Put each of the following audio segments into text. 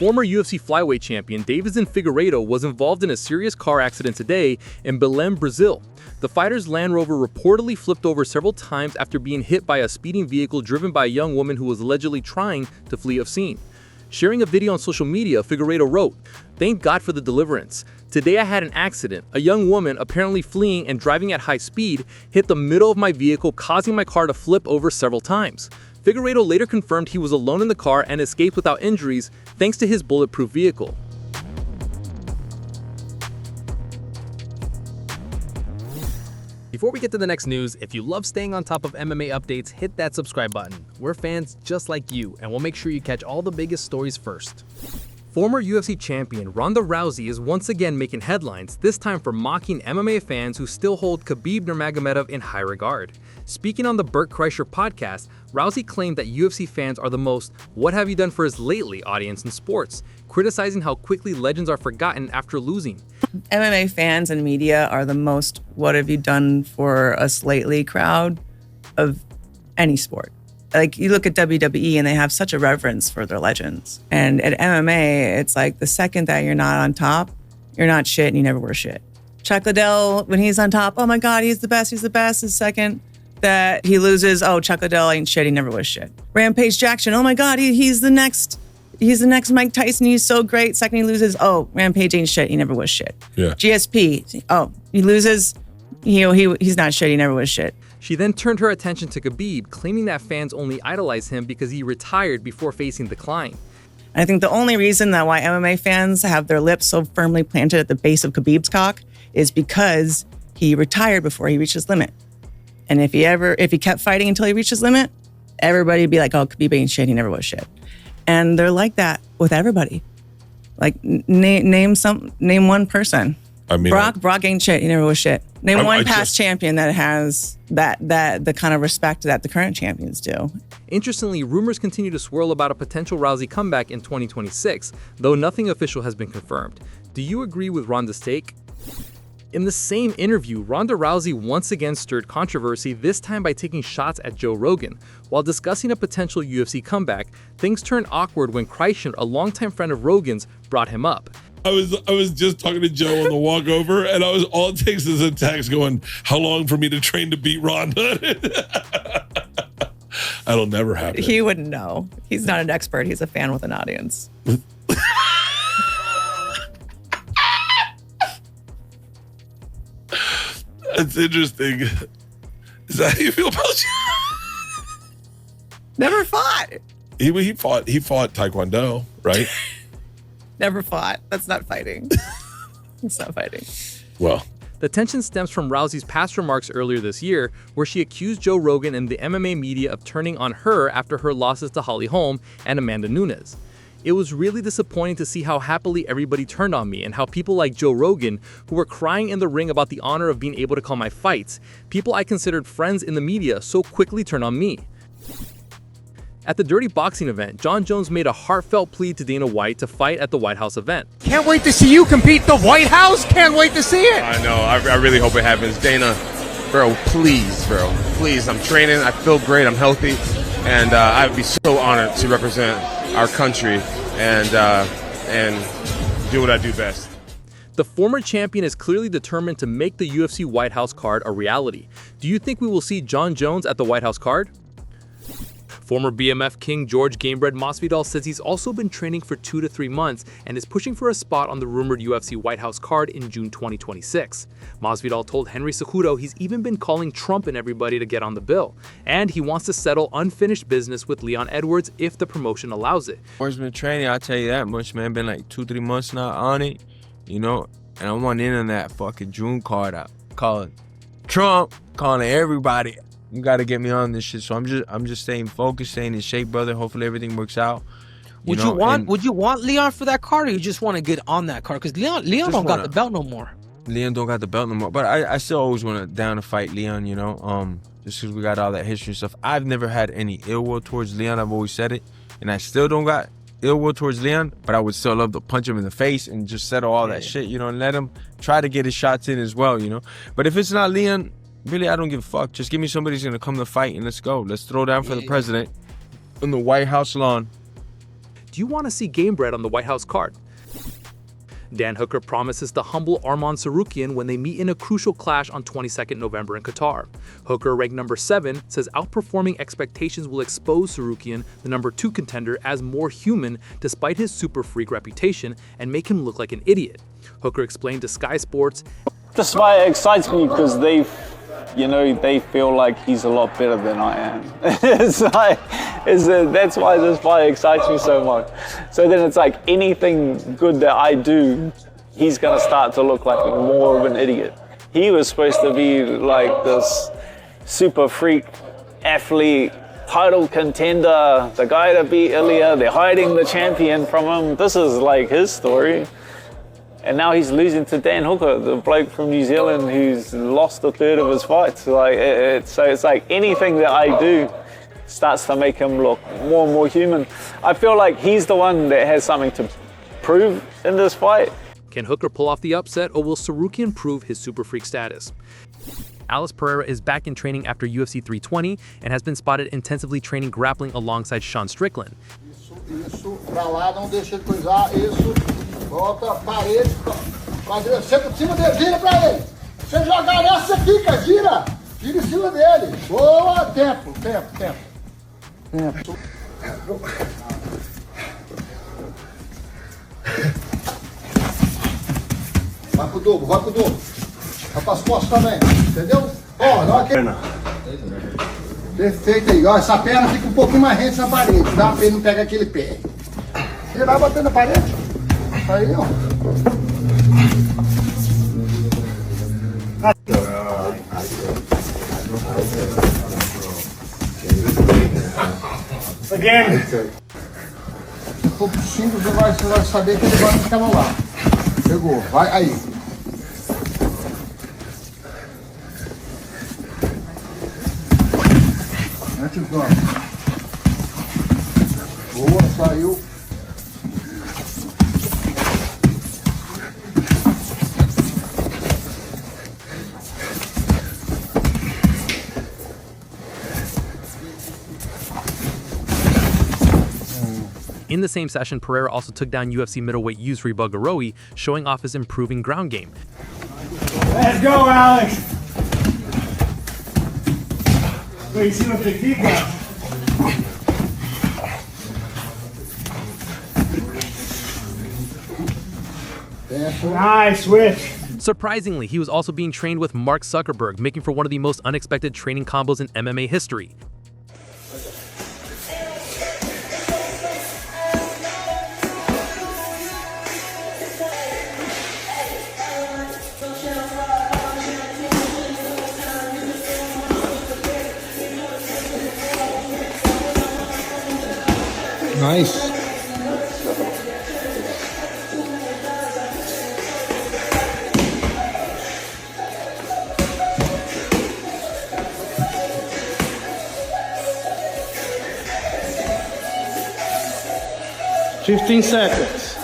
Former UFC flyweight champion Deiveson Figueiredo was involved in a serious car accident today in Belém, Brazil. The fighter's Land Rover reportedly flipped over several times after being hit by a speeding vehicle driven by a young woman who was allegedly trying to flee a scene. Sharing a video on social media, Figueiredo wrote, "Thank God for the deliverance. Today I had an accident. A young woman, apparently fleeing and driving at high speed, hit the middle of my vehicle, causing my car to flip over several times." Figueiredo later confirmed he was alone in the car and escaped without injuries thanks to his bulletproof vehicle. Before we get to the next news, if you love staying on top of MMA updates, hit that subscribe button. We're fans just like you, and we'll make sure you catch all the biggest stories first. Former UFC champion Ronda Rousey is once again making headlines, this time for mocking MMA fans who still hold Khabib Nurmagomedov in high regard. Speaking on the Bert Kreischer podcast, Rousey claimed that UFC fans are the most "what have you done for us lately" audience in sports, criticizing how quickly legends are forgotten after losing. MMA fans and media are the most "what have you done for us lately" crowd of any sport. Like, you look at WWE and they have such a reverence for their legends. And at MMA, it's like the second that you're not on top, you're not shit and you never were shit. Chuck Liddell, when he's on top, oh my God, he's the best, he's the best. The second that he loses, oh, Chuck Liddell ain't shit, he never was shit. Rampage Jackson, oh my God, he's the next Mike Tyson, he's so great. Second he loses, oh, Rampage ain't shit, he never was shit. Yeah. GSP, oh, he loses, he's not shit, he never was shit. She then turned her attention to Khabib, claiming that fans only idolize him because he retired before facing decline. I think the only reason that why MMA fans have their lips so firmly planted at the base of Khabib's cock is because he retired before he reached his limit. And if he kept fighting until he reached his limit, everybody would be like, oh, Khabib ain't shit, he never was shit. And they're like that with everybody. Like, name one person. I mean, Brock ain't shit, he never was shit. Name one past champion that has the kind of respect that the current champions do. Interestingly, rumors continue to swirl about a potential Rousey comeback in 2026, though nothing official has been confirmed. Do you agree with Ronda's take? In the same interview, Ronda Rousey once again stirred controversy, this time by taking shots at Joe Rogan. While discussing a potential UFC comeback, things turned awkward when Kreischer, a longtime friend of Rogan's, brought him up. I was just talking to Joe on the walk over, and all it takes is a text going, "How long for me to train to beat Ronda?" That'll never happen. He wouldn't know. He's not an expert. He's a fan with an audience. That's interesting. Is that how you feel about you? Never fought. He fought Taekwondo, right? Never fought. That's not fighting. It's not fighting. Well, the tension stems from Rousey's past remarks earlier this year, where she accused Joe Rogan and the MMA media of turning on her after her losses to Holly Holm and Amanda Nunes. It was really disappointing to see how happily everybody turned on me and how people like Joe Rogan, who were crying in the ring about the honor of being able to call my fights, people I considered friends in the media, so quickly turned on me. At the Dirty Boxing event, Jon Jones made a heartfelt plea to Dana White to fight at the White House event. Can't wait to see you compete the White House. Can't wait to see it. I know. I really hope it happens. Dana, bro, please, bro. Please. I'm training. I feel great. I'm healthy. And I'd be so honored to represent our country and do what I do best. The former champion is clearly determined to make the UFC White House card a reality. Do you think we will see Jon Jones at the White House card? Former BMF king George Gamebred Masvidal says he's also been training for 2 to 3 months and is pushing for a spot on the rumored UFC White House card in June 2026. Masvidal told Henry Cejudo he's even been calling Trump and everybody to get on the bill, and he wants to settle unfinished business with Leon Edwards if the promotion allows it. George's been training, I'll tell you that much, man. Been like 2-3 months now on it, you know, and I want in on that fucking June card. I calling Trump, calling everybody. You got to get me on this shit. So I'm just staying focused, staying in shape, brother. Hopefully everything works out. Would you want Leon for that card, or you just want to get on that card? Because Leon don't got the belt no more. Leon don't got the belt no more. But I still always want to down to fight Leon, you know. Just because we got all that history and stuff. I've never had any ill will towards Leon. I've always said it. And I still don't got ill will towards Leon. But I would still love to punch him in the face and just settle all that shit, you know, and let him try to get his shots in as well, you know. But if it's not Leon, really, I don't give a fuck. Just give me somebody who's going to come to fight and let's go. Let's throw down for the president on the White House lawn. do you want to see Game Bread on the White House card? Dan Hooker promises to humble Arman Tsarukyan when they meet in a crucial clash on 22nd November in Qatar. Hooker, ranked number 7, says outperforming expectations will expose Tsarukyan, the number 2 contender, as more human despite his super freak reputation and make him look like an idiot. Hooker explained to Sky Sports, "This fight excites me because they feel like he's a lot better than I am. That's why this fight excites me so much. So then it's like anything good that I do, he's gonna start to look like more of an idiot. He was supposed to be like this super freak athlete, title contender, the guy that beat Ilya. They're hiding the champion from him. This is like his story. And now he's losing to Dan Hooker, the bloke from New Zealand who's lost a third of his fights. So it's like anything that I do starts to make him look more and more human. I feel like he's the one that has something to prove in this fight. Can Hooker pull off the upset, or will Tsarukyan prove his super freak status? Alex Pereira is back in training after UFC 320 and has been spotted intensively training grappling alongside Sean Strickland. Isso, pra lá, não deixa ele coisar, isso, volta, parede, senta em cima dele, gira pra ele. Você jogar nessa, você fica, gira em cima dele. Boa, tempo. Vai pro dobro. Vai pras costas também, entendeu? Ó, na hora que... Perfeito aí, ó, essa perna fica um pouquinho mais rente na parede, tá? Pra ele não pegar aquele pé. Ele vai batendo na parede. Aí, ó. Again. Se for pro 5, você vai saber que ele vai ficar lá. Pegou, vai aí. Boa, saiu. In the same session, Pereira also took down UFC middleweight Yusri Bagarowi, showing off his improving ground game. Let's go, Alex. Em cima do que Nice switch. Surprisingly, he was also being trained with Mark Zuckerberg, making for one of the most unexpected training combos in MMA history. Nice. $15 seconds.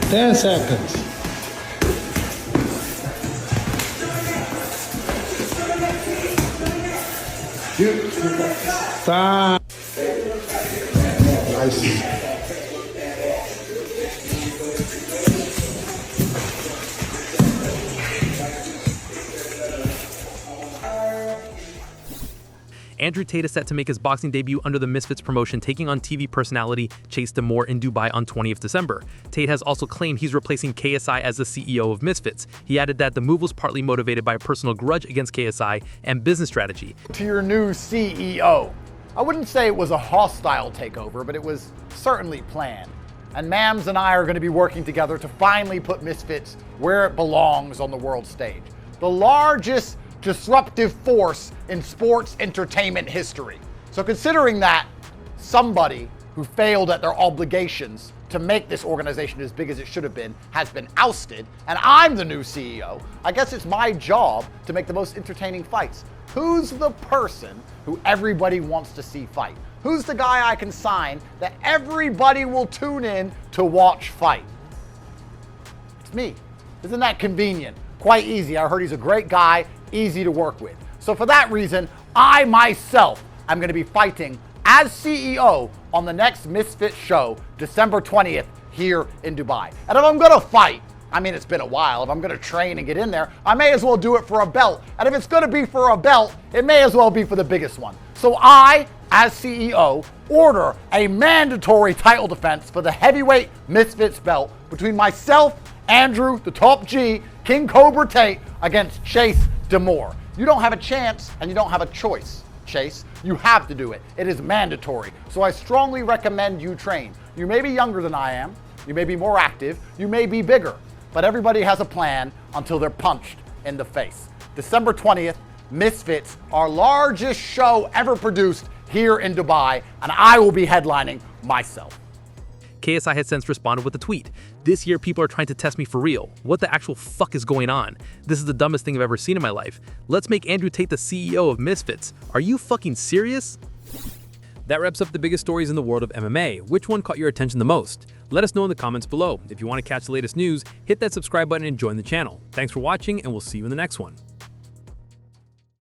10 seconds. Tá. Nice. Andrew Tate is set to make his boxing debut under the Misfits promotion, taking on TV personality Chase Damore in Dubai on 20th December. Tate has also claimed he's replacing KSI as the CEO of Misfits. He added that the move was partly motivated by a personal grudge against KSI and business strategy. To your new CEO. I wouldn't say it was a hostile takeover, but it was certainly planned. And Mams and I are going to be working together to finally put Misfits where it belongs on the world stage. The largest disruptive force in sports entertainment history. So considering that somebody who failed at their obligations to make this organization as big as it should have been has been ousted, and I'm the new CEO, I guess it's my job to make the most entertaining fights. Who's the person who everybody wants to see fight? Who's the guy I can sign that everybody will tune in to watch fight? It's me. Isn't that convenient? Quite easy. I heard he's a great guy, easy to work with. So for that reason, I myself I'm going to be fighting as CEO on the next Misfits show, December 20th, here in Dubai. And if I'm going to fight, I mean, it's been a while. If I'm going to train and get in there, I may as well do it for a belt. And if it's going to be for a belt, it may as well be for the biggest one. So I, as CEO, order a mandatory title defense for the heavyweight Misfits belt between myself, Andrew, the top G, King Cobra Tate, against Chase Demore. You don't have a chance and you don't have a choice, Chase. You have to do it. It is mandatory. So I strongly recommend you train. You may be younger than I am. You may be more active. You may be bigger. But everybody has a plan until they're punched in the face. December 20th, Misfits, our largest show ever produced here in Dubai, and I will be headlining myself. KSI has since responded with a tweet. This year, people are trying to test me for real. What the actual fuck is going on? This is the dumbest thing I've ever seen in my life. Let's make Andrew Tate the CEO of Misfits. Are you fucking serious? That wraps up the biggest stories in the world of MMA. Which one caught your attention the most? Let us know in the comments below. If you want to catch the latest news, hit that subscribe button and join the channel. Thanks for watching, and we'll see you in the next one.